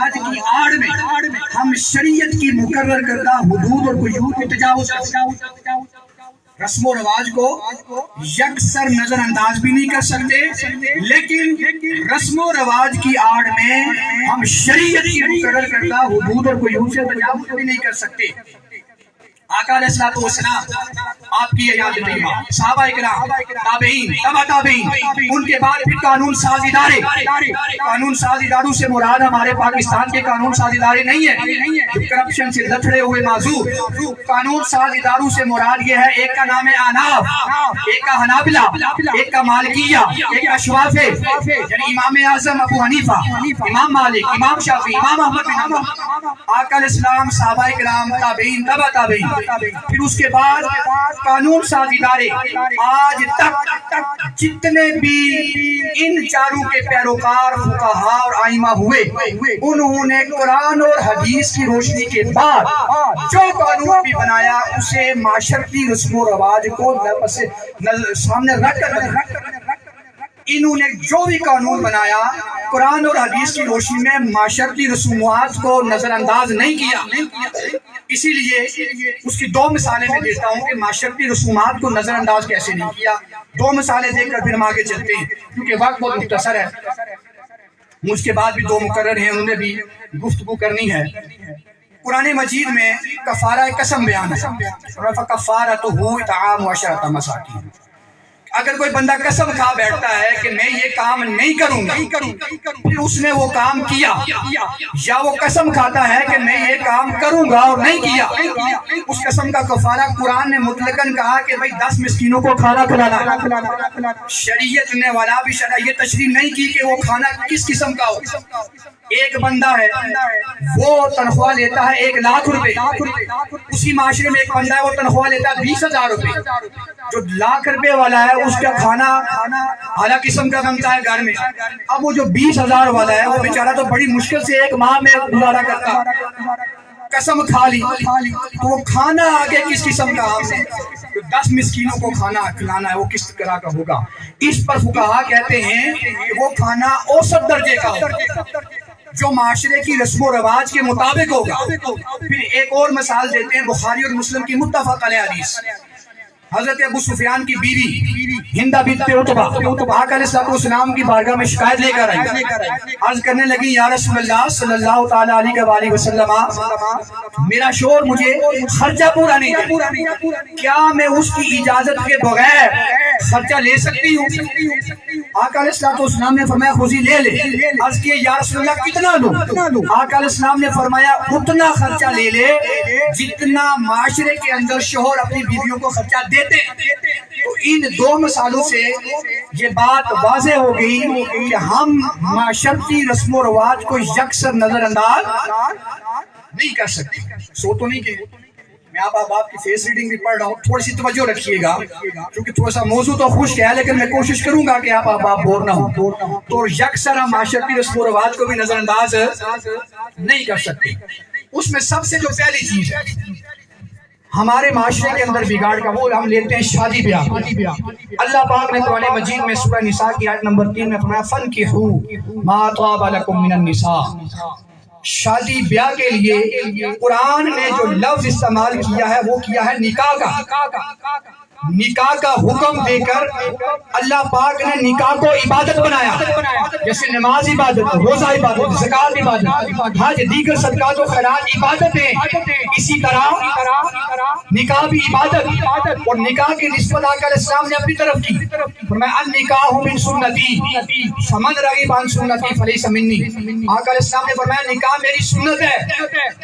رواج کی آڑ میں ہم شریعت کی مقرر کردہ حدود اور قیود کو تجاوز کرتے ہیں۔ رسم و رواج کو یکسر نظر انداز بھی نہیں کر سکتے، لیکن رسم و رواج کی آڑ میں ہم شریعت کی مقرر کردہ حدود اور قیود سے تجاوز بھی نہیں کر سکتے۔ آقا علیہ الصلوۃ والسلام آپ کی حیات طیبہ، صحابہ اکرام، تابعین، تبع تابعین، ان کے بعد پھر قانون ساز ادارے۔ قانون ساز اداروں سے مراد ہمارے پاکستان کے قانون ساز ادارے نہیں ہیں جو کرپشن سے لتڑے ہوئے معذور۔ قانون ساز اداروں سے مراد یہ ہے، ایک کا نام ہے احناف، ایک کا حنابلہ، ایک کا مالکیہ، ایک کا شوافی، یعنی امام اعظم ابو حنیفہ، امام مالک، امام شافعی، امام احمد بن حنبل۔ آقا علیہ السلام، صحابہ اکرام، تابعین، تبع تابعین، پھر اس کے بعد قانون ساز ادارے۔ آج تک جتنے بھی ان چاروں کے پیروکار فقہاء اور ائمہ ہوئے، انہوں نے قرآن اور حدیث کی روشنی کے بعد جو قانون بھی بنایا اسے معاشرتی رسم و رواج کو سامنے رکھ کر انہوں نے جو بھی قانون بنایا قرآن اور حدیث کی روشنی میں معاشرتی رسومات کو نظر انداز نہیں کیا۔ اسی لیے اس کی دو مثالیں میں دیتا ہوں کہ معاشرتی رسومات کو نظر انداز کیسے نہیں کیا۔ دو مثالیں دیکھ کر پھر ہم آگے چلتے ہیں کیونکہ وقت بہت مختصر ہے، مجھ کے بعد بھی دو مقرر ہیں، انہوں نے بھی گفتگو کرنی ہے۔ قرآن مجید میں کفارہ قسم بیان ہے، فَكَفَّارَتُهُ اطعام 10 مساکین۔ اگر کوئی بندہ قسم کھا بیٹھتا ہے کہ میں یہ کام نہیں کروں گا، پھر اس نے وہ کام کیا، یا وہ قسم کھاتا ہے کہ میں یہ کام کروں گا اور نہیں کیا، اس قسم کا کفارہ قرآن نے مطلقاً کہا کہ بھائی 10 مسکینوں کو کھانا کھلانا۔ شریعت نے ولا بھی یہ تشریح نہیں کی کہ وہ کھانا کس قسم کا ہو۔ ایک بندہ ہے وہ تنخواہ لیتا ہے 1 لاکھ روپے، اسی معاشرے میں ایک بندہ ہے وہ تنخواہ لیتا ہے 20,000 روپے۔ جو 1 لاکھ روپے والا ہے اس کا کھانا اعلیٰ قسم کا بنتا ہے گھر میں، اب وہ جو 20,000 والا ہے وہ بیچارہ تو بڑی مشکل سے ایک ماہ میں گزارا کرتا، قسم کھا لی تو وہ کھانا آگے کس قسم کا ہے، 10 مسکینوں کو کھانا کھلانا ہے وہ کس طرح کا ہوگا۔ اس پر فقہا کہتے ہیں کہ وہ کھانا اوسط درجے کا ہوگا جو معاشرے کی رسم و رواج کے مطابق ہوگا۔ پھر ایک اور مثال دیتے ہیں، بخاری اور مسلم کی متفق علیہ حدیث، حضرت ابو سفیان کی بیوی ہندہ بنت عتبہ آقا علیہ السلام کی بارگاہ میں شکایت لے کر آئی، عرض کرنے لگی یا رسول اللہ صلی اللہ تعالیٰ علیہ وآلہ وسلم، میرا شوہر مجھے خرچہ پورا نہیں دے، کیا میں اس کی اجازت کے بغیر خرچہ لے سکتی ہوں؟ آقا علیہ السلام نے فرمایا خوشی لے لے۔ عرض کیا یا رسول اللہ کتنا لوں؟ آقا علیہ السلام نے فرمایا اتنا خرچہ لے لے جتنا معاشرے کے اندر شوہر اپنی بیویوں کو خرچہ دیتے ہیں۔ تو ان دو مثالوں سے یہ بات واضح ہو گئی کہ ہم معاشرتی رسم و رواج کو یکسر نظر انداز نہیں کر سکتے۔ سو تو نہیں کہ میں آپ کی فیس ریڈنگ بھی پڑھ رہا ہوں، تھوڑی سی توجہ رکھیے گا کیونکہ تھوڑا سا موضوع تو خشک ہے لیکن میں کوشش کروں گا کہ آپ بور نہ ہوں۔ تو یکسر ہم معاشرتی رسم و رواج کو بھی نظر انداز نہیں کر سکتے۔ اس میں سب سے جو پہلی چیز ہے ہمارے معاشرے کے اندر بگاڑ کا، وہ ہم لیتے ہیں شادی بیاہ۔ اللہ پاک نے قرآن مجید میں سورہ نساء کی آیت نمبر 3 میں فرمایا فَانكِحُوا مَا طَابَ لَكُم مِّنَ النِّسَاءِ۔ شادی بیاہ کے لیے قرآن نے جو لفظ استعمال کیا ہے وہ کیا ہے نکاح کا۔ نکاح کا حکم دے کر اللہ پاک نے نکاح کو عبادت بنایا، جیسے نماز عبادت، روزہ عبادت، زکوٰۃ عبادت، حج، دیگر صدقات و خیرات عبادت ہیں، اسی طرح نکاح بھی عبادت۔ اور نکاح کی نسبت آقا علیہ السلام نے اپنی طرف کی، فرمایا النکاح من سنتی فمن رغب عن سنتی فلیس منی۔ آقا علیہ السلام نے فرمایا نکاح میری سنت ہے،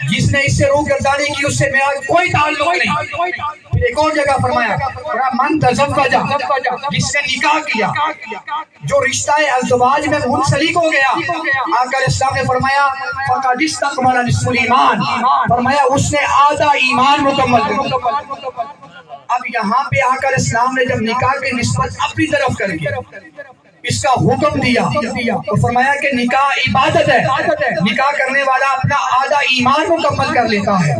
جس نے اس سے روگردانی کی اس سے میرا کوئی تعلق نہیں۔ ایک اور جگہ فرمایا من تزوج، جس نے نکاح کیا، جو رشتہ ازدواج میں منسلک ہو گیا، آقا علیہ السلام نے فرمایا فقد استکمل نصف الایمان، فرمایا اس نے آدھا ایمان مکمل کر۔ اب یہاں پہ آقا علیہ السلام نے جب نکاح کی نسبت اپنی طرف کر کے اس کا حکم دیا تو فرمایا کہ نکاح عبادت ہے، نکاح کرنے والا اپنا آدھا ایمان مکمل کر لیتا ہے۔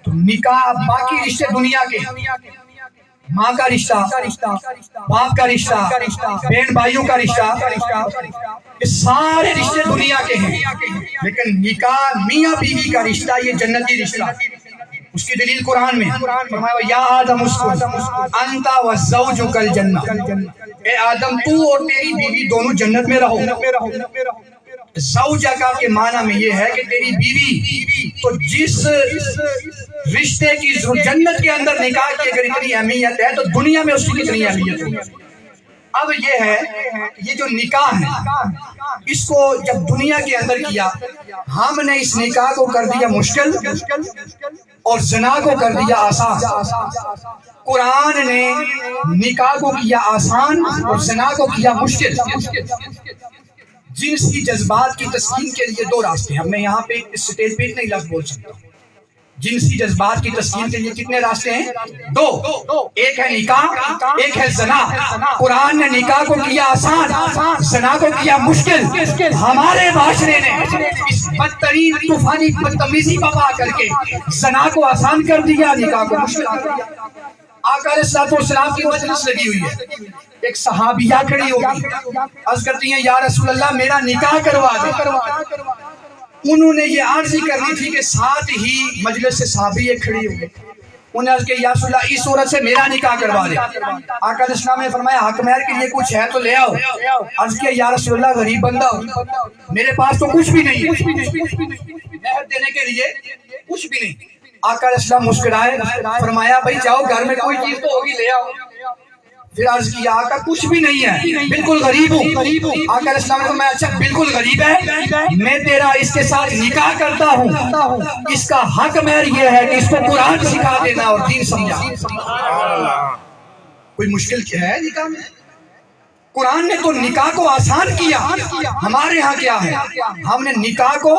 تو نکاح باقی رشتے دنیا کے ماں کا رشتہ، باپ کا رشتہ، بہن بھائیوں کا رشتہ، یہ سارے رشتے دنیا کے ہیں، لیکن نکاح میاں بیوی کا رشتہ یہ جنتی رشتہ، اس کی دلیل قرآن میں فرمایا یا آدم اسکن انت وزوجک الجنہ، اے آدم تو اور تیری بیوی دونوں جنت میں رہو۔ زوجہ کے معنی میں یہ ہے کہ تیری بیوی، تو جس رشتے کی جنت کے اندر نکاح کی اگر اتنی اہمیت ہے تو دنیا میں اس کی کتنی اہمیت ہے۔ اب یہ ہے یہ جو نکاح ہے اس کو جب دنیا کے اندر کیا، ہم نے اس نکاح کو کر دیا مشکل اور زنا کو کر دیا آسان۔ قرآن نے نکاح کو کیا آسان اور زنا کو کیا مشکل۔ جنسی جذبات کی تسکین کے لیے دو راستے ہیں، اب میں یہاں پہ اسٹیج پہ نہیں لفظ بول سکتا۔ جنسی جذبات کی تسکین کے لیے کتنے راستے ہیں؟ دو، ایک ہے نکاح، ایک ہے زنا۔ قرآن نے نکاح کو کیا آسان، زنا کو کیا مشکل۔ ہمارے معاشرے نے اس بدترین طوفانی بدتمیزی بپا کر کے زنا کو آسان کر دیا، نکاح کو مشکل کر دیا۔ آقا علیہ الصلوۃ والسلام کی مجلس لگی ہوئی ہے، ایک صحابیہ کھڑی ہوگی، عرض کرتی ہیں یا رسول اللہ میرا نکاح کروا دے۔ انہوں نے یہ عرض ہی کرنی تھی کہ ساتھ ہی مجلس سے صحابی کھڑی ہوگی، انہوں نے عرض کہ یا رسول اللہ اس عورت سے میرا نکاح کروا دے۔ آقا علیہ السلام نے فرمایا حق مہر کے لیے کچھ ہے تو لے آؤ۔ عرض کیا یا رسول اللہ غریب بندہ ہوں، میرے پاس تو کچھ بھی نہیں ہے، مہر دینے کے لیے کچھ بھی نہیں۔ آقا علیہ السلام مسکرائے، فرمایا بھائی جاؤ گھر میں کوئی چیز تو ہوگی لے آؤ۔ پھر عرض کیا آقا کچھ بھی نہیں ہے، بالکل غریب ہوں۔ آقا علیہ السلام نے فرمایا اچھا بالکل غریب ہے، میں تیرا اس کے ساتھ نکاح کرتا ہوں، اس کا حق مہر یہ ہے کہ اس کو قرآن سکھا دینا اور دین سمجھا۔ کوئی مشکل کیا ہے نکاح میں؟ قرآن نے تو نکاح کو آسان کیا، ہمارے ہاں کیا ہے ہم نے نکاح کو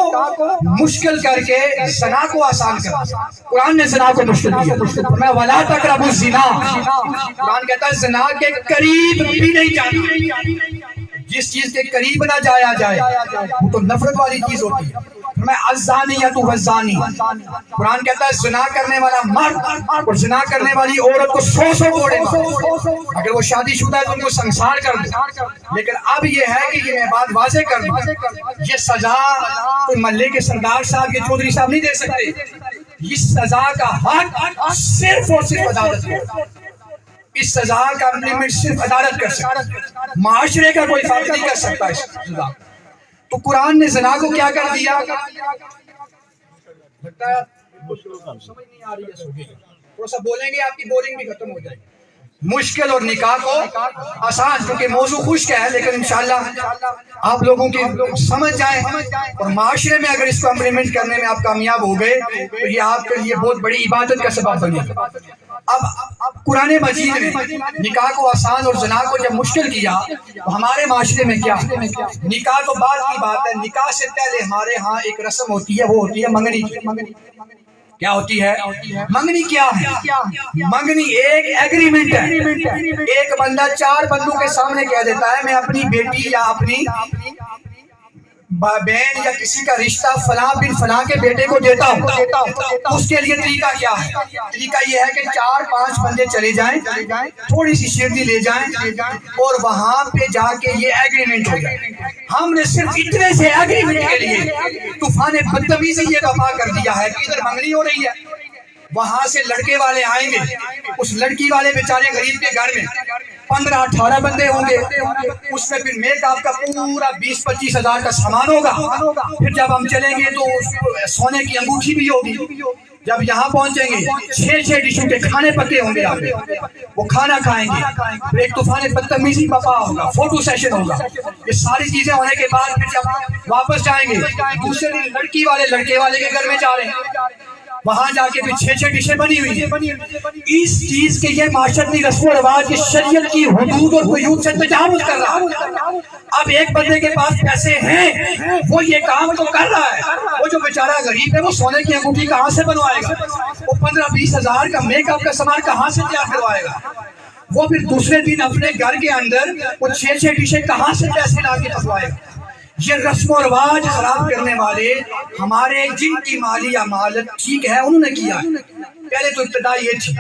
مشکل کر کے زنا کو آسان کر۔ قرآن نے زنا کو مشکل کیا، میں وَلَا تَقْرَبُوا الزِّنَا، قرآن کہتا ہے زنا کے قریب بھی نہیں جانا۔ جس چیز کے قریب نہ جایا جائے وہ تو نفرت والی چیز ہوتی ہے۔ میں الزانیۃ والزانی، قرآن کہتا ہے زنا کرنے والا مرد اور زنا کرنے والی عورت کو 100 کوڑے مارے، اگر وہ شادی شدہ ہے تو ان کو سنسار کر دے۔ لیکن اب یہ ہے کہ یہ میں بات واضح کر دوں، یہ سزا کوئی محلے کے سردار صاحب کے چودھری صاحب نہیں دے سکتے، اس سزا کا حق صرف اور صرف عدالت ہے۔ اس سزا کا امپلیمنٹ صرف عدالت کر سکتا، معاشرے کا کوئی فرق نہیں کر سکتا اس سزا۔ تو قرآن نے زنا کو کیا کر دیا؟ لگتا ہے سمجھ نہیں آ رہی ہے، تھوڑا سا بولیں گے آپ کی بولنگ بھی ختم ہو جائے گی۔ مشکل اور نکاح کو آسان، کیونکہ موضوع خشک ہے لیکن انشاءاللہ آپ لوگوں کی سمجھ جائیں اور معاشرے میں اگر اس کو امپلیمنٹ کرنے میں آپ کامیاب ہو گئے تو یہ آپ کے لیے بہت بڑی عبادت کا سبب بنے۔ اب قرآن مجید نے نکاح کو آسان اور زنا کو جب مشکل کیا تو ہمارے معاشرے میں کیا؟ نکاح تو بعد کی بات ہے، نکاح سے پہلے ہمارے ہاں ایک رسم ہوتی ہے، وہ ہوتی ہے منگنی۔ کیا ہوتی ہے منگنی؟ کیا ہے منگنی؟ ایک ایگریمنٹ ہے، ایک بندہ 4 بندوں کے سامنے کہہ دیتا ہے میں اپنی بیٹی یا اپنی بہن یا کسی کا رشتہ فلاں بن فلاں کے بیٹے کو دیتا ہوں۔ اس کے لیے طریقہ کیا ہے؟ طریقہ یہ ہے کہ 4-5 بندے چلے جائیں، تھوڑی سی شیردی لے جائیں اور وہاں پہ جا کے یہ ایگریمنٹ ہو جائے۔ ہم نے صرف اتنے سے ایگریمنٹ کے لیے طوفان بدتمیزی یہ وفا کر دیا ہے کہ ادھر منگنی ہو رہی ہے، وہاں سے لڑکے والے آئیں گے، اس لڑکی والے بیچارے غریب کے گھر میں 15-18 بندے ہوں گے، اس میں پھر میک اپ کا پورا 20-25 ہزار کا سامان ہوگا۔ پھر جب ہم چلیں گے تو سونے کی انگوٹھی بھی ہوگی، جب یہاں پہنچیں گے 6 ڈشوں کے کھانے پکے ہوں گے، آپ وہ کھانا کھائیں گے، پھر ایک طوفان بدتمیزی بپا ہوگا، فوٹو سیشن ہوگا۔ یہ ساری چیزیں ہونے کے بعد پھر جب واپس جائیں گے دوسرے دن لڑکی والے لڑکے والے کے گھر میں جا رہے ہیں، وہاں جا کے پھر 6 ڈشیں بنی ہوئی ہیں۔ اس چیز کے یہ معاشرتی رسم و رواج کی شریعت کی حدود اور قیود سے تجاوز کر رہا ہے۔ اب ایک بندے کے پاس پیسے ہیں، وہ یہ کام تو کر رہا ہے، وہ جو بیچارہ غریب ہے وہ سونے کی انگوٹھی کہاں سے بنوائے گا؟ وہ 15-20 ہزار کا میک اپ کا سامان کہاں سے تیار کروائے گا؟ وہ پھر دوسرے دن اپنے گھر کے اندر وہ 6 ڈشیں کہاں سے پیسے لا کے پکوائے گا؟ یہ رسم و رواج خراب کرنے والے ہمارے جن کی مالی عمالت ٹھیک ہے انہوں نے کیا ہے۔ پہلے تو ابتدا یہ تھی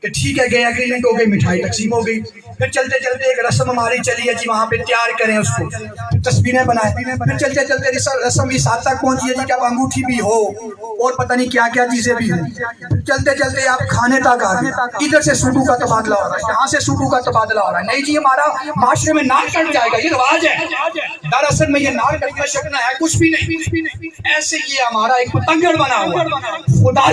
کہ ٹھیک ہے گئے, اگریمنٹ ہو گئی, مٹھائی تقسیم ہو گئی. پھر چلتے چلتے ایک رسم ہماری چلی ہے جی, وہاں پہ تیار کریں اس کو, تصویریں بنائیں. پھر چلتے چلتے رسم اس حد تک پہنچی ہے جی کہ اب انگوٹھی بھی ہو اور پتہ نہیں کیا کیا چیزیں بھی ہوں. چلتے چلتے آپ کھانے تک آ گئے, ادھر سے سوٹوں کا تبادلہ ہو رہا ہے, یہاں سے سوٹوں کا تبادلہ ہو رہا ہے. نہیں جی ہمارا معاشرے میں ناک کٹ جائے گا, یہ رواج ہے. دراصل میں یہ ناک کٹنا شکنا ہے کچھ بھی نہیں, ایسے یہ ہمارا ایک پتنگڑ بنا ہوا. خدا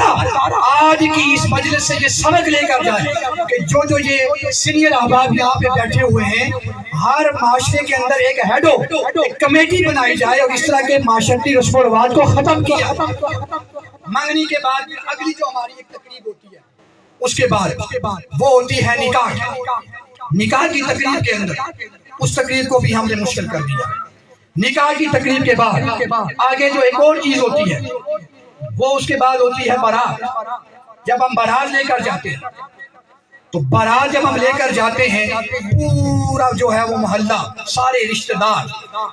آج کی اس مجلس سے یہ سبق لے کر جائے کہ جو یہ سینئر احباب یہاں پہ بیٹھے ہوئے ہیں, ہر معاشرے کے اندر ایک ہیڈ ہو, ایک کمیٹی بنائی جائے اور اس طرح کے معاشرتی رسم و رواج کو ختم کیا. منگنی کے بعد اگلی جو ہماری ایک تقریب ہوتی ہے, اس کے بعد وہ ہوتی ہے نکاح. نکاح کی تقریب کے اندر اس تقریب کو بھی ہم نے مشکل کر دیا. نکاح کی تقریب کے بعد آگے جو ایک اور چیز ہوتی ہے وہ اس کے بعد ہوتی ہے بارات. جب ہم بارات لے کر جاتے ہیں تو بارات جب ہم لے کر جاتے ہیں, پورا جو ہے وہ محلہ, سارے رشتہ دار,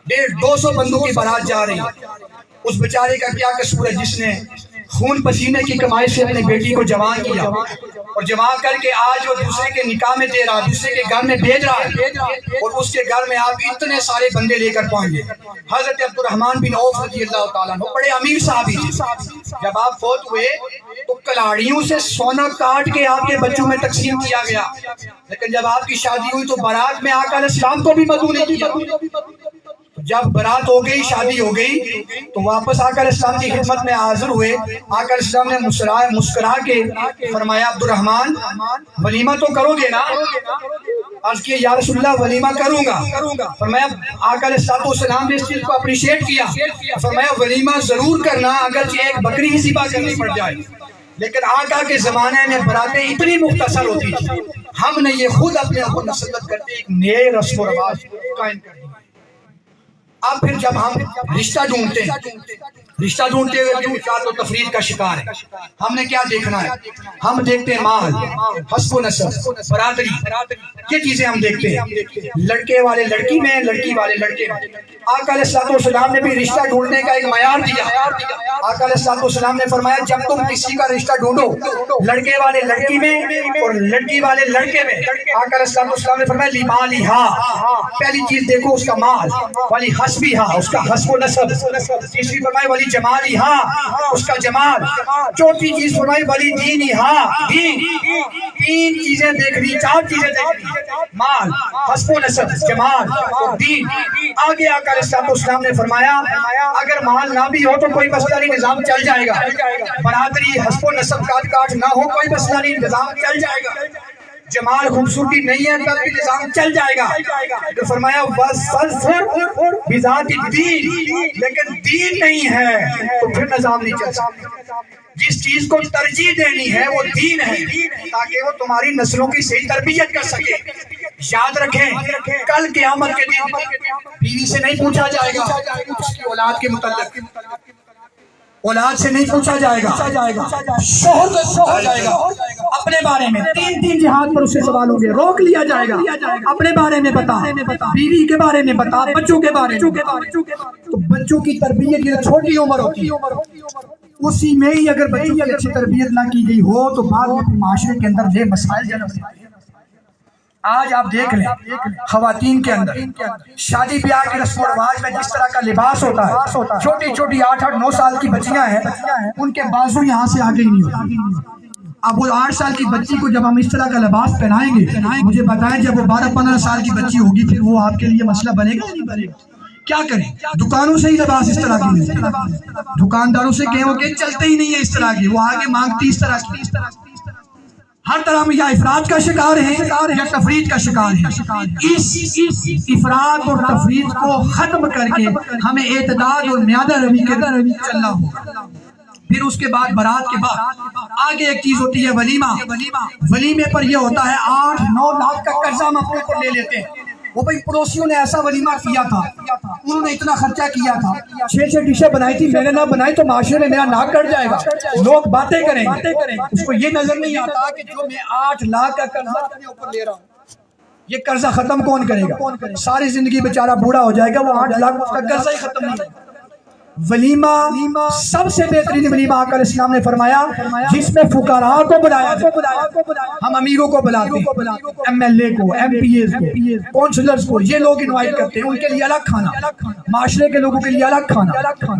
150-200 بندوں کی بارات جا رہی ہے. اس بیچارے کا کیا قصور ہے جس نے خون پسینے کی کمائی سے اپنی بیٹی کو جوان کیا اور جوان کر کے آج وہ دوسرے کے نکاح میں دے رہا, دوسرے کے گھر میں بھیج رہا ہے, اور اس کے گھر میں آپ اتنے سارے بندے لے کر پہنچ گئے. حضرت عبد الرحمن بن عوف رضی اللہ تعالیٰ عنہ بڑے امیر صحابی تھے. جب آپ فوت ہوئے تو کلاڑیوں سے سونا کاٹ کے آپ کے بچوں میں تقسیم کیا گیا, لیکن جب آپ کی شادی ہوئی تو بارات میں آقا علیہ السلام کو بھی مدعو نہیں کیا. جب برات ہو گئی, شادی ہو گئی, تو واپس آقا علیہ السلام کی خدمت میں حاضر ہوئے. آقا علیہ السلام نے مسکرا کے فرمایا, عبد الرحمن ولیمہ تو کرو گے نا؟ عرض کیا یا رسول اللہ ولیمہ کروں گا. فرمایا, آقا علیہ السلام نے اس چیز کو اپریشیٹ کیا, فرمایا ولیمہ ضرور کرنا اگرچہ ایک بکری ہی ذبح کرنی پڑ جائے. لیکن آقا کے زمانے میں براتیں اتنی مختصر ہوتی تھی, ہم نے یہ خود اپنے آپ کو مسلط کرتے ایک نئے رسم و رواج قائم کر دیا. اب پھر جب ہم رشتہ ڈھونڈتے ہوئے بھی افراد و تفرید کا شکار ہے. ہم نے کیا دیکھنا ہے؟ ہم دیکھتے ہیں مال, حسب و نسب, برادری, یہ چیزیں ہم دیکھتے ہیں. لڑکے والے لڑکی میں, لڑکی والے لڑکے میں. آقا علیہ السلام نے بھی رشتہ ڈھونڈنے کا ایک معیار دیا. آقا علیہ السلام نے فرمایا جب تم کسی کا رشتہ ڈھونڈو, لڑکے والے لڑکی میں اور لڑکی والے لڑکے میں, آقا علیہ السلام نے فرمایا لمالہا, پہلی چیز دیکھو اس کا مال, والی حسبہا اس کا حسب و نسب, تیسری فرمایا ولی جمالہا اس کا جمال, چوتھی چیز فرمائی ولی دینہا, تین چیزیں دیکھنی, 4 چیزیں دیکھنی, مال, حسب و نسب, جمال اور دین. آگے آقا علیہ السلام نے فرمایا اگر مال نہ بھی ہو تو کوئی مسئلہ نہیں, نظام چل جائے گا. برادری, حسب و نسب کاٹ نہ ہو کوئی مسئلہ نہیں, نظام چل جائے گا. جمال خوبصورتی نہیں ہے تب بھی نظام چل جائے گا. تو فرمایا وَالصَّلْفُرْ بِذَاتِ الدِّينِ, لیکن دین نہیں ہے تو پھر نظام نہیں چل سکتا. جس چیز کو ترجیح دینی ہے وہ دین ہے, تاکہ وہ تمہاری نسلوں کی صحیح تربیت کر سکے. یاد رکھیں کل قیامت کے دن بیوی سے نہیں پوچھا جائے گا اس کی اولاد کے متعلق, اولاد سے نہیں پوچھا جائے گا, شوہر سے پوچھا جائے گا اپنے بارے میں. 3 جہاد پر اس سے سوال ہوں گے, روک لیا جائے گا اپنے بارے میں بتا, بیوی کے بارے میں بتا, بچوں کے بارے میں. تو بچوں کی تربیت یہ چھوٹی عمر ہوتی ہے, اسی میں ہی اگر بچوں کی اچھی تربیت نہ کی گئی ہو تو بعد میں معاشرے کے اندر یہ مسائل جنم لیتے ہیں. آج آپ دیکھ لیں خواتین کے اندر شادی بیاہ کے رسم و رواج میں جس طرح کا لباس ہوتا ہے, چھوٹی چھوٹی 8-9 سال کی بچیاں ہیں, ان کے بازو یہاں سے آگے نہیں ہوتے. اب وہ 8 سال کی بچی کو جب ہم اس طرح کا لباس پہنائیں گے, مجھے بتائیں جب وہ 12-15 سال کی بچی ہوگی پھر وہ آپ کے لیے مسئلہ بنے گا نہیں بنے گا؟ کیا کریں؟ دکانوں سے ہی لباس اس طرح کی ملتے ہیں, دکانداروں سے کہیں کہ چلتے ہی نہیں ہے اس طرح کی, وہ آگے مانگتی اس طرح کی. ہر طرح میں یا افراد کا شکار ہیں یا تفرید کا شکار ہیں. اس افراد اور تفرید کو ختم کر کے ہمیں اعتدال اور میادہ روی کے چلنا ہوگا. پھر اس کے بعد برات کے بعد آگے ایک چیز ہوتی ہے ولیمہ. ولیمے پر یہ ہوتا ہے 8-9 لاکھ کا قرضہ ہم اپنے کو لے لیتے ہیں. وہ بھائی پڑوسیوں نے ایسا ولیمہ کیا تھا, انہوں نے اتنا خرچہ کیا تھا, 6 ڈشیں بنائی تھی, میں نے نہ بنائی تو معاشرے میں میرا ناک کٹ جائے گا, لوگ باتیں کریں گے. اس کو یہ نظر نہیں آتا کہ جو میں 8 لاکھ کا قرضہ اپنے اوپر لے رہا ہوں, یہ قرضہ ختم کون کرے گا؟ ساری زندگی بیچارہ بوڑھا ہو جائے گا, وہ 8 لاکھ کا قرضہ ہی ختم نہیں ہوگا. ولیمہ سب سے بہترین ولیمہ آقا علیہ السلام نے فرمایا جس میں فقراء کو بلایا جائے. ہم امیروں کو بلاتے ہیں, ایم ایل اے کو, ایم پی ایز کو, کونسلرز کو, یہ لوگ انوائٹ کرتے ہیں, ان کے لیے الگ کھانا, معاشرے کے لوگوں کے لیے الگ کھانا,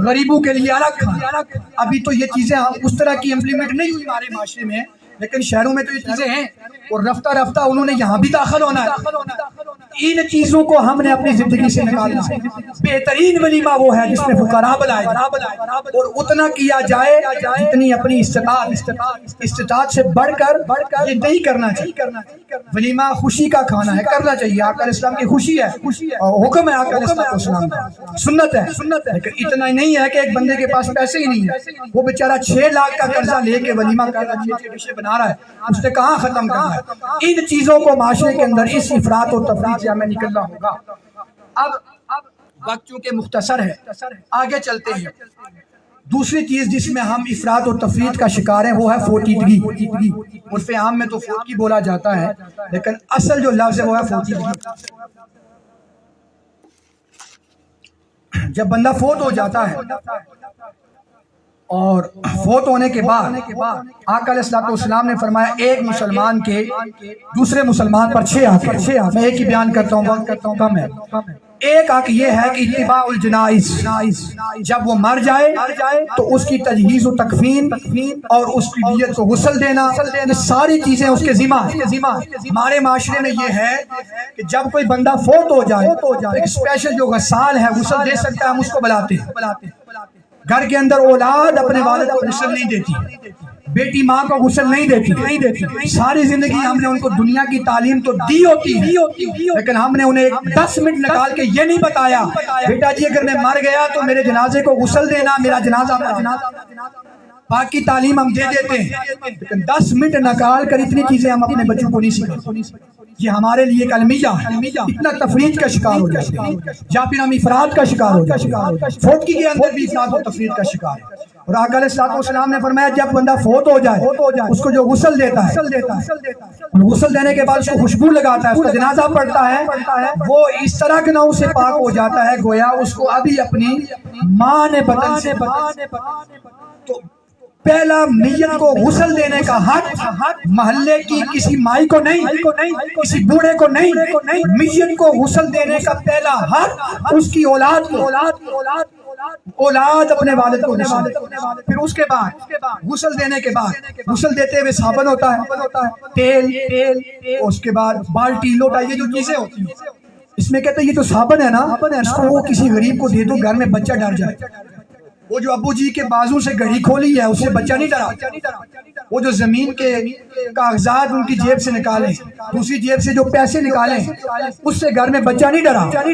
غریبوں کے لیے الگ کھانا. ابھی تو یہ چیزیں اس طرح کی امپلیمنٹ نہیں ہوئی ہمارے معاشرے میں, لیکن شہروں میں تو یہ چیزیں ہیں اور رفتہ رفتہ انہوں نے یہاں بھی داخل ہونا ہے. ان چیزوں کو ہم نے اپنی زندگی سے نکالنا ہے. بہترین ولیمہ وہ ہے جس میں فقراء بلائے اور اتنا کیا جائے جتنی اپنی استطاعت سے بڑھ کر یہ نہیں کرنا چاہیے. ولیمہ خوشی کا کھانا ہے, کرنا چاہیے. آقا علیہ السلام کی خوشی ہے, حکم ہے آقا علیہ السلام کا, سنت ہے. لیکن اتنا ہی نہیں ہے کہ ایک بندے کے پاس پیسے ہی نہیں ہے, وہ بیچارہ 6 لاکھ کا قرضہ لے کے ولیمہ کر رہا ہے, 6 ڈشیں بنا رہا ہے, اس نے کہاں ختم کرنا ہے. ان چیزوں کو معاشرے کے اندر اس افراط و تفریط سے ہمیں نکلنا ہوگا. اب وقت چونکہ مختصر ہے, آگے چلتے ہیں. دوسری چیز جس میں ہم افراط و تفریط کا شکار ہیں وہ ہے فوتیدگی. عرف عام میں تو فوتگی بولا جاتا ہے, لیکن اصل جو لفظ ہے وہ ہے فوتیدگی. جب بندہ فوت ہو جاتا ہے اور فوت ہونے کے بعد آقا علیہ السلام نے فرمایا ایک مسلمان کے دوسرے مسلمان پر 6 حق ہیں. میں ایک ہی بیان کرتا ہوں, وقت کرتا ہوں کم ہے. ایک حق یہ ہے کہ اتباع الجنائز, جب وہ مر جائے تو اس کی تجہیز و تکفین اور اس کی دیت کو غسل دینا, یہ ساری چیزیں اس کے ذمہ. ہمارے معاشرے میں یہ ہے کہ جب کوئی بندہ فوت ہو جائے ایک اسپیشل جو غسال ہے غسل دے سکتا ہے, ہم اس کو بلاتے ہیں. گھر کے اندر اولاد اپنے والد کو غسل نہیں دیتی, بیٹی ماں کو غسل نہیں دیتی. ساری زندگی ہم نے ان کو دنیا کی تعلیم تو دی ہوتی ہے, لیکن ہم نے انہیں 10 منٹ نکال کے یہ نہیں بتایا بیٹا جی اگر میں مر گیا تو میرے جنازے کو غسل دینا, میرا جنازہ پڑھنا. باقی تعلیم ہم دے دیتے ہیں, لیکن 10 منٹ نکال کر اتنی چیزیں ہم اپنے بچوں کو نہیں سکھاتے. یہ ہمارے لیے ایک المیہ اتنا تفریط کا شکار ہو جاتے ہیں, یا پھر ہم افراد کا شکار ہو جاتے ہیں. فوتگی کے اندر بھی افراد و تفریط کا شکار ہے. اور آقا علیہ السلام نے فرمایا جب بندہ فوت ہو جائے اس کو جو غسل دیتا ہے, غسل دینے کے بعد اس کو خوشبو لگاتا ہے, اس کا جنازہ پڑھتا ہے, وہ اس طرح کے ناؤں سے پاک ہو جاتا ہے گویا اس کو ابھی اپنی ماں نے بدن سے. تو پہلا میت کو غسل دینے کا حق محلے کی کسی مائی کو نہیں, کسی بوڑھے کو نہیں. میت کو غسل دینے کا پہلا حق اس کی اولاد اپنے والد کو غسل. پھر اس کے بعد غسل دینے کے بعد غسل دیتے ہوئے صابن ہوتا ہے, تیل, اس کے بعد بالٹی لوٹا, یہ جو چیزیں ہوتی ہیں اس میں کہتے ہیں یہ تو صابن ہے نا, اس کو وہ کسی غریب کو دے دو گھر میں بچہ ڈر جائے. وہ جو ابو جی کے بازو سے گھڑی کھولی ہے اس سے بچہ نہیں ڈرا. وہ جو زمین کے کاغذات ان کی جیب سے نکالیں, دوسری جیب سے جو پیسے نکالیں, اس سے گھر میں بچہ نہیں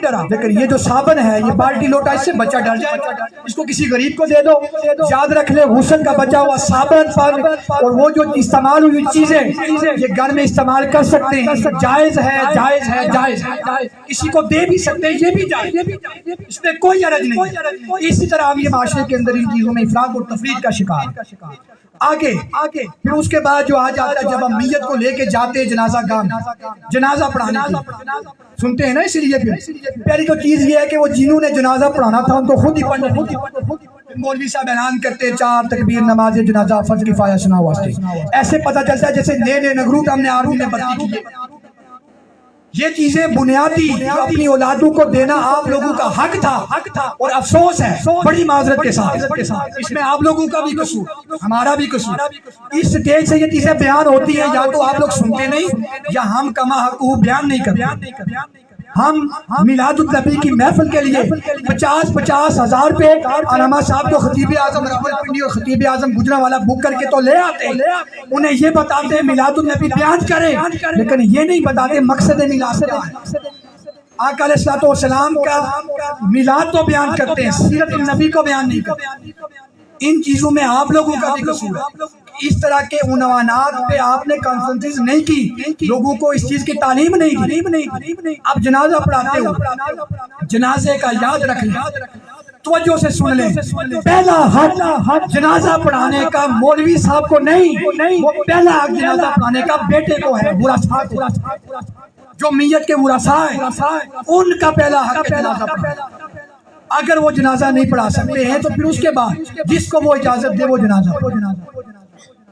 ڈرا. لیکن یہ جو صابن ہے, یہ بالٹی لوٹا, اس سے بچہ ڈر جائے. اس کو کسی غریب کو دے دو. یاد رکھ لے غسل کا بچا ہوا صابن پر اور وہ جو استعمال ہوئی چیزیں یہ گھر میں استعمال کر سکتے ہیں, جائز ہے. کسی کو دے بھی سکتے ہیں, یہ بھی جائز, اس میں کوئی حرج نہیں. اسی طرح ہم یہ معاشرے کے اندر ان چیزوں میں افراط اور تفریط کا شکار. آگے پھر اس کے بعد جو آ جاتا ہے جب ہم میت کو لے کے جاتے جنازہ گاہ میں جنازہ پڑھانے کے سنتے ہیں نا, اسی لیے پھر پہلی تو چیز یہ ہے کہ وہ جنہوں نے جنازہ پڑھانا تھا ان کو خود ہی پڑھنا. مولوی صاحب اعلان کرتے 4 تکبیر نماز جنازہ فرض کفایہ سنا واسطے, ایسے پتہ چلتا ہے جیسے نئے نگروٹ ہم نے آرمی میں بھرتی کیے. یہ چیزیں بنیادی جو اپنی اولادوں کو دینا آپ لوگوں کا حق تھا اور افسوس ہے بڑی معذرت کے ساتھ اس میں آپ لوگوں کا بھی قصور, ہمارا بھی قصور. اس سٹیج سے یہ چیزیں بیان ہوتی ہیں, یا تو آپ لوگ سنتے نہیں یا ہم کما حق بیان نہیں کرتے. ہم میلاد النبی کی محفل کے لیے 50 ہزار پہ علامہ صاحب جو خطیب اعظم راولپنڈی اور خطیب اعظم گجرانوالہ بک کر کے تو لے آتے, انہیں یہ بتاتے ہیں میلاد النبی بیان کریں, لیکن یہ نہیں بتاتے مقصد میلاد کیا ہے. آقا علیہ السلام کا میلاد تو بیان کرتے ہیں, سیرت النبی کو بیان نہیں کرتے. ان چیزوں میں آپ لوگوں کا بھی قصور ہے. اس طرح کے عنوانات پہ آپ نے کانفرنسز نہیں کی, لوگوں کو اس چیز کی تعلیم نہیں دی. اب جنازہ پڑھاتے ہو, جنازے کا یاد رکھیں, توجہ سے سن لیں. پہلا حق جنازہ پڑھانے کا مولوی صاحب کو نہیں, وہ پہلا حق جنازہ پڑھانے کا بیٹے کو ہے, جو میت کے ورثاء ہیں ان کا پہلا حق جنازہ پڑھانا. اگر وہ جنازہ نہیں پڑھا سکتے ہیں تو پھر اس کے بعد جس کو وہ اجازت دے وہ جنازہ پڑھے.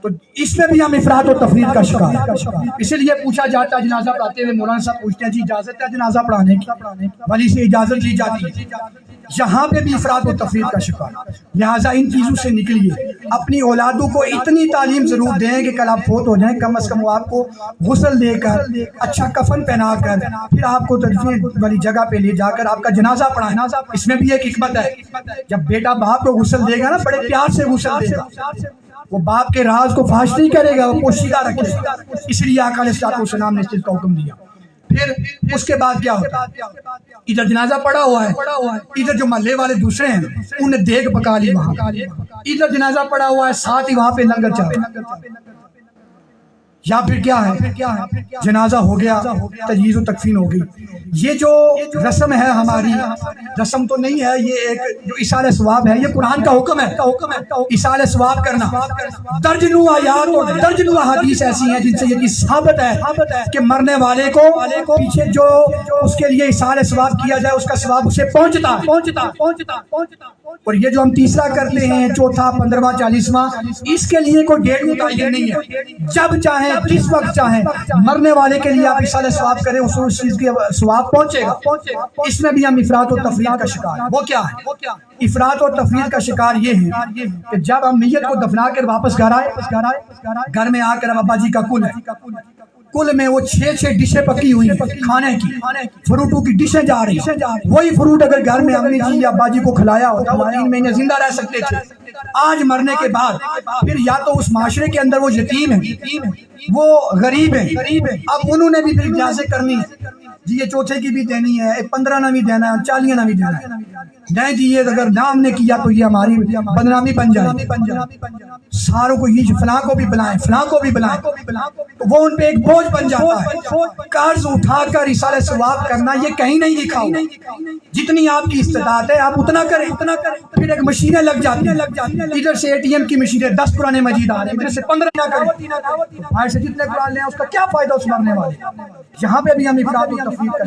تو اس میں بھی ہم افراط و تفریط کا شکار ہیں. اسی لیے پوچھا جاتا ہے جنازہ پڑھاتے ہوئے مولانا صاحب پوچھتے ہیں جی اجازت ہے جنازہ پڑھانے کی؟ ولی سے اجازت لی جاتی ہے. یہاں پہ بھی افراط و تفریط کا شکار. لہٰذا ان چیزوں سے نکلیے. اپنی اولادوں کو اتنی تعلیم ضرور دیں کہ کل آپ فوت ہو جائیں کم از کم وہ آپ کو غسل دے کر اچھا کفن پہنا کر پھر آپ کو تدفین والی جگہ پہ لے جا کر آپ کا جنازہ پڑھائیں. اس میں بھی ایک حکمت ہے. جب بیٹا باپ کو غسل دے گا نا بڑے پیار سے غسل دے گا. وہ باپ کے راز کو فاش نہیں کرے گا, وہ پوشیدہ رکھے گا. اس لیے آقا علیہ الصلوۃ والسلام نے اس چیز کا حکم دیا. پھر اس کے بعد کیا ہوتا ہے؟ ادھر جنازہ پڑا ہوا ہے, ادھر جو محلے والے دوسرے ہیں انہوں نے دیگ پکا لی وہاں. ادھر جنازہ پڑا ہوا ہے, ساتھ ہی وہاں پہ لنگر چل رہا ہے. یا پھر کیا ہے, جنازہ ہو گیا, تجہیز و تکفین ہو گئی. یہ جو رسم ہے ہماری, رسم تو نہیں ہے, یہ ایک جو ایصال ثواب ہے, یہ قرآن کا حکم ہے. ایصال ثواب کرنا. درجنوں آیات اور درجنوں احادیث ایسی ہیں جن سے یہ چیز ثابت ہے کہ مرنے والے کو پیچھے جو اس کے لیے ایصال ثواب کیا جائے اس کا ثواب اسے پہنچتا ہے. اور یہ جو ہم تیسرا کرتے ہیں, چوتھا, 15واں, 40واں, اس کے لیے کوئی ڈیٹ متعین نہیں ہے. جب چاہیں جس وقت چاہیں مرنے والے کے لیے آپ ایصال ثواب کریں, اس چیز کے ثواب پہنچے گا. اس میں بھی ہم افراط و تفریط کا شکار ہیں. وہ کیا ہے؟ افراط و تفریط کا شکار یہ ہے کہ جب ہم میت کو دفنا کر واپس گھر آئے, گھر میں آ کر ابا جی کا کل ہے, کل میں وہ 6 ڈشیں پکی ہوئی ہیں کھانے کی, فروٹوں کی ڈشیں جا رہی ہیں. وہی فروٹ اگر گھر میں امی جی یا ابا جی کو کھلایا ہوتا وہ 3 مہینے زندہ رہ سکتے تھے. آج مرنے کے بعد پھر یا تو اس معاشرے کے اندر وہ یتیم ہیں, وہ غریب ہیں, اب انہوں نے بھی پھر اجازت کرنی ہے جی یہ چوتھے کی بھی دینی ہے, 15 نہ بھی دینا ہے, 40 نہ بھی دینا ہے. نہیں جی یہ اگر نام نے کیا تو یہ ہماری بدنامی بن جائے. ساروں کو یہ فلاں کو بھی بلائیں, فلاں کو بھی بلائیں, تو وہ ان پہ ایک بوجھ بن جاتا ہے. قرض اٹھا کر ایصال ثواب کرنا یہ کہیں نہیں لکھا ہوا. جتنی آپ کی استطاعت ہے آپ اتنا کریں. پھر ایک مشینیں لگ جاتی ہیں, ادھر سے ATM کی مشینیں 10 قرآن مجید آ رہے ہیں, ادھر سے 15 نہ کریں. بھائی سے جتنے قرآن لیں اس کا کیا فائدہ اس مرنے والے. یہاں پہ بھی ہم افراط و تفریط کا